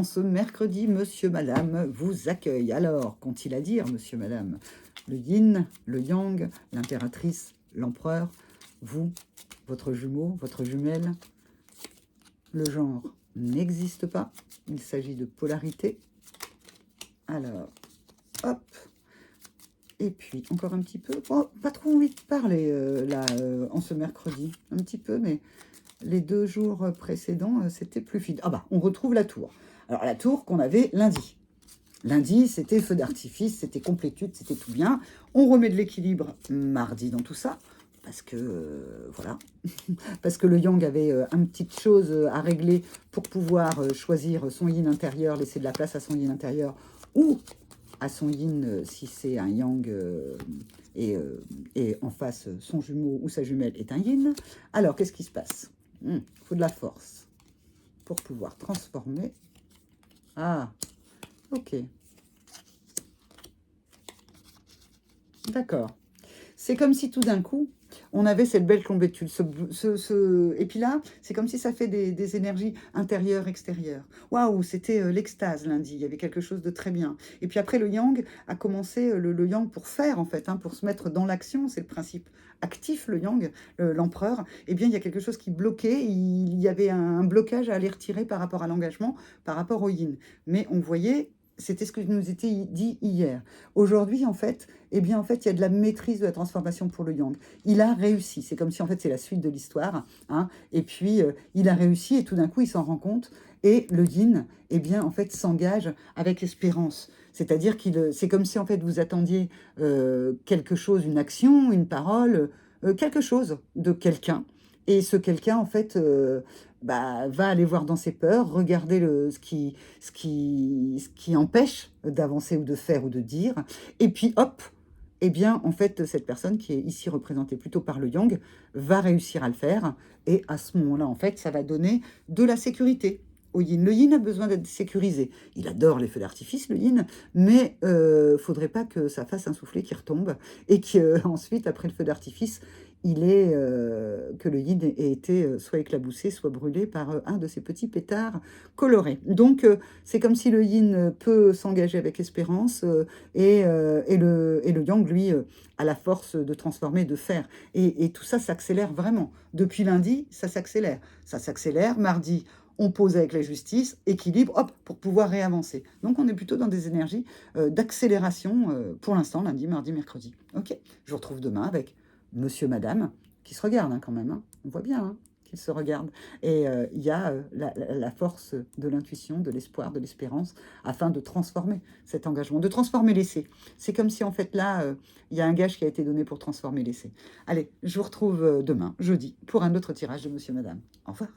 en ce mercredi, monsieur, madame vous accueille. Alors, qu'ont-ils à dire, monsieur, madame? Le yin, le yang, l'impératrice, l'empereur, vous, votre jumeau, votre jumelle. Le genre n'existe pas. Il s'agit de polarité. Alors, hop. Et puis, encore un petit peu. Oh, pas trop envie de parler, là, en ce mercredi. Un petit peu, mais les 2 jours précédents, c'était plus fluide. Ah bah, on retrouve la tour. Alors, la tour qu'on avait lundi. Lundi, c'était feu d'artifice, c'était complétude, c'était tout bien. On remet de l'équilibre mardi dans tout ça. Parce que, voilà, parce que le yang avait une petite chose à régler pour pouvoir choisir son yin intérieur, laisser de la place à son yin intérieur, ou à son yin si c'est un yang, et en face, son jumeau ou sa jumelle est un yin. Alors, qu'est-ce qui se passe? Il faut de la force pour pouvoir transformer. Ah, ok. D'accord. C'est comme si tout d'un coup, on avait cette belle complétude. Et puis là, c'est comme si ça fait des énergies intérieures, extérieures. Waouh, c'était l'extase lundi. Il y avait quelque chose de très bien. Et puis après, le yang a commencé, le yang pour faire, en fait, hein, pour se mettre dans l'action. C'est le principe actif, le yang, l'empereur. Eh bien, il y a quelque chose qui bloquait. Il y avait un blocage à aller retirer par rapport à l'engagement, par rapport au yin. Mais on voyait... C'était ce que nous était dit hier. Aujourd'hui, en fait, eh bien, en fait, il y a de la maîtrise de la transformation pour le yang. Il a réussi. C'est comme si, en fait, c'est la suite de l'histoire. Hein, et puis, il a réussi et tout d'un coup, il s'en rend compte. Et le yin, eh bien, en fait, s'engage avec espérance. C'est-à-dire c'est comme si, en fait, vous attendiez quelque chose, une action, une parole, quelque chose de quelqu'un. Et ce quelqu'un, en fait, va aller voir dans ses peurs, regarder ce qui empêche d'avancer ou de faire ou de dire. Et puis, hop, eh bien, en fait, cette personne qui est ici représentée plutôt par le yang va réussir à le faire. Et à ce moment-là, en fait, ça va donner de la sécurité au yin. Le yin a besoin d'être sécurisé. Il adore les feux d'artifice, le yin, mais faudrait pas que ça fasse un soufflet qui retombe et qu'ensuite, après le feu d'artifice, que le yin ait été soit éclaboussé, soit brûlé par un de ces petits pétards colorés. Donc, c'est comme si le yin peut s'engager avec espérance et le yang, lui, a la force de transformer, de faire. Et tout ça s'accélère vraiment. Depuis lundi, ça s'accélère. Ça s'accélère. Mardi, on pose avec la justice, équilibre, hop, pour pouvoir réavancer. Donc, on est plutôt dans des énergies d'accélération pour l'instant, lundi, mardi, mercredi. Ok, je vous retrouve demain avec monsieur, madame, qui se regardent hein, quand même. Hein. On voit bien hein, qu'ils se regardent. Et il y a la force de l'intuition, de l'espoir, de l'espérance, afin de transformer cet engagement, de transformer l'essai. C'est comme si en fait là, il y a un gage qui a été donné pour transformer l'essai. Allez, je vous retrouve demain, jeudi, pour un autre tirage de monsieur, madame. Au revoir.